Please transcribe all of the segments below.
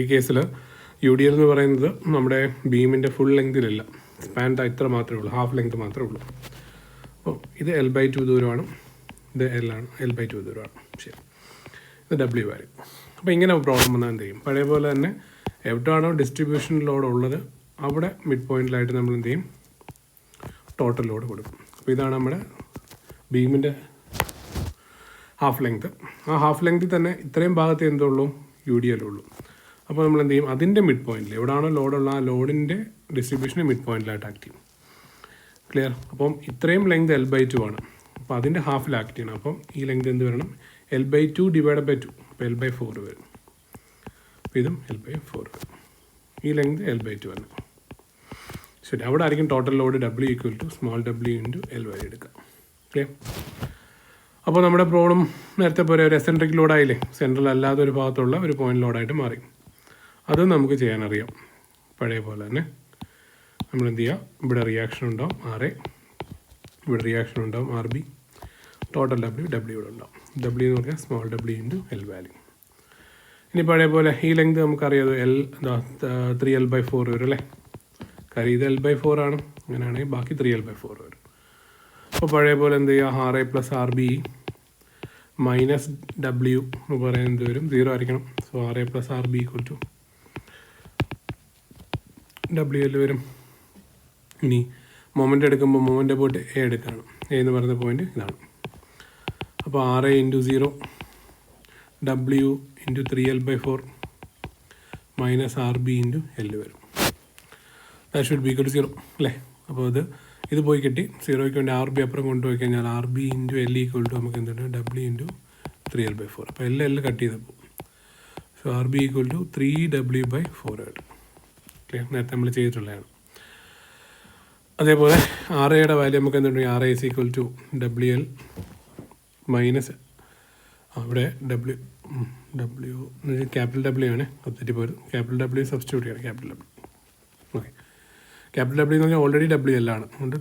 ഈ കേസിൽ U D L എന്ന് പറയുന്നത് നമ്മുടെ ബീമിൻ്റെ ഫുൾ ലെങ്തിലല്ല, സ്പാൻ ഇത്ര മാത്രമേ ഉള്ളൂ, ഹാഫ് ലെങ്ത് മാത്രമേ ഉള്ളൂ. അപ്പോൾ ഇത് L/2 ദൂരമാണ്, ഇത് L/2 ദൂരമാണ്. ശരി, ഇത് W വാല്യൂ. അപ്പോൾ ഇങ്ങനെ പ്രോബ്ലം വന്നാൽ എന്ത് ചെയ്യും? പഴയ പോലെ തന്നെ എവിടെയാണോ ഡിസ്ട്രിബ്യൂഷൻ ലോഡ് ഉള്ളത് അവിടെ മിഡ് പോയിന്റിലായിട്ട് നമ്മൾ എന്ത് ചെയ്യും? ടോട്ടൽ ലോഡ് കൊടുക്കും. അപ്പോൾ ഇതാണ് നമ്മുടെ ബീമിൻ്റെ ഹാഫ് ലെങ്ത്. ആ ഹാഫ് ലെങ്ത്തിൽ തന്നെ ഇത്രയും ഭാഗത്ത് എന്തുള്ളൂ? UDL ഉള്ളൂ. അപ്പോൾ നമ്മൾ എന്ത് ചെയ്യും? അതിൻ്റെ മിഡ് പോയിന്റിൽ എവിടെയാണോ ലോഡുള്ള ആ ലോഡിൻ്റെ ഡിസ്ട്രിബ്യൂഷനെ മിഡ് പോയിന്റിലായിട്ട് ആക്ട് ചെയ്യും. ക്ലിയർ? അപ്പം ഇത്രയും ലെങ്ത് L/2 ആണ്. അപ്പോൾ അതിൻ്റെ ഹാഫിൽ ആക്ട് ചെയ്യണം. അപ്പം ഈ ലെങ്ത് എന്ത് വരണം? L/2 divide by 2. അപ്പോൾ L/4 വരും. അപ്പോൾ ഇതും L/4 വരും. ഈ ലെങ്ത് L/2 ആണ്. ശരി, അവിടെ ആയിരിക്കും total load W = small w × L വരെ എടുക്കുക. ക്ലിയർ? അപ്പോൾ നമ്മുടെ പ്രോബ്ലം നേരത്തെ പോലെ ഒരു എസെൻട്രിക് ലോഡായില്ലേ, സെൻട്രൽ അല്ലാതെ ഒരു ഭാഗത്തുള്ള ഒരു പോയിന്റ് ലോഡായിട്ട് മാറി. അത് നമുക്ക് ചെയ്യാനറിയാം. പഴയ പോലെ തന്നെ നമ്മൾ എന്ത് ചെയ്യുക? ഇവിടെ റിയാക്ഷൻ ഉണ്ടാവും RA, ഇവിടെ റിയാക്ഷൻ ഉണ്ടാവും RB, ടോട്ടൽ W ഇവിടെ ഉണ്ടാവും. W എന്ന് പറഞ്ഞാൽ സ്മോൾ w × L വാല്യൂ. ഇനി പഴയ പോലെ ഈ ലെങ്ത് നമുക്കറിയാം, 3L/4 വരും അല്ലേ? കാര്യം ഇത് L/4 ആണ്. അങ്ങനെയാണെങ്കിൽ ബാക്കി 3L/4 വരും. അപ്പോൾ പഴയ പോലെ എന്ത് ചെയ്യുക? RA + RB മൈനസ് W എന്ന് പറയുന്നത് വരും, 0 ആയിരിക്കണം. സോ RA + RB = WL വരും. ഇനി മൊമെൻ്റ് എടുക്കുമ്പോൾ മൊമെൻ്റ് പോയിട്ട് A എടുക്കുകയാണ്. A എന്ന് പറയുന്ന പോയിന്റ് ഇതാണ്. അപ്പോൾ RA × 0 W × 3L/4 minus RB × L വരും. That should be equal to 0 അല്ലേ? അപ്പോൾ ഇത് പോയി കിട്ടി. 0ക്ക് വേണ്ടി RB അപ്പുറം കൊണ്ടുപോയി കഴിഞ്ഞാൽ RB × L = നമുക്ക് എന്തുണ്ട്? W × 3L/4. അപ്പോൾ L കട്ട് ചെയ്ത് പോകും. സോ RB = 3W/4 ആയിട്ട്. ക്ലിയർ? നേരത്തെ നമ്മൾ ചെയ്തിട്ടുള്ളതാണ്. അതേപോലെ RAയുടെ വാല്യൂ നമുക്ക് എന്തുണ്ട്? RA = WL മൈനസ് അവിടെ W ക്യാപിറ്റൽ W ആണ്. അത് തെറ്റിപ്പോയത്. ക്യാപിറ്റൽ W സബ്സ്റ്റിറ്റ്യൂട്ട് ചെയ്യണം. Capital W. Okay, capital W എന്ന് പറഞ്ഞാൽ ഓൾറെഡി WL ആണ്. അതുകൊണ്ട്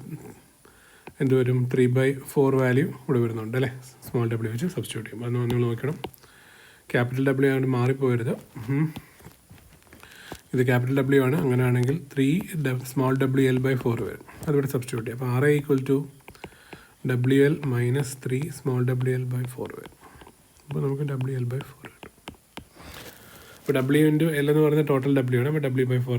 എന്തുവരും? 3/4 വാല്യൂ ഇവിടെ വരുന്നുണ്ട് അല്ലേ? സ്മോൾ W വെച്ച് സബ്സ്റ്റിറ്റ്യൂട്ട് ചെയ്യും. അത് നിങ്ങൾ നോക്കണം. ക്യാപിറ്റൽ W ആയിട്ട് മാറിപ്പോയരുത്. ഇത് ക്യാപിറ്റൽ W ആണ്. അങ്ങനെയാണെങ്കിൽ 3 സ്മോൾ WL/4 വരും. അതിവിടെ സബ്സ്റ്റിറ്റ്യൂട്ട് ചെയ്യും. അപ്പോൾ RA = WL minus 3 small WL/4 വരും. അപ്പോൾ നമുക്ക് WL/4 കിട്ടും. അപ്പോൾ W × L എന്ന് പറയുന്നത് ടോട്ടൽ W ആണ്. അപ്പോൾ W/4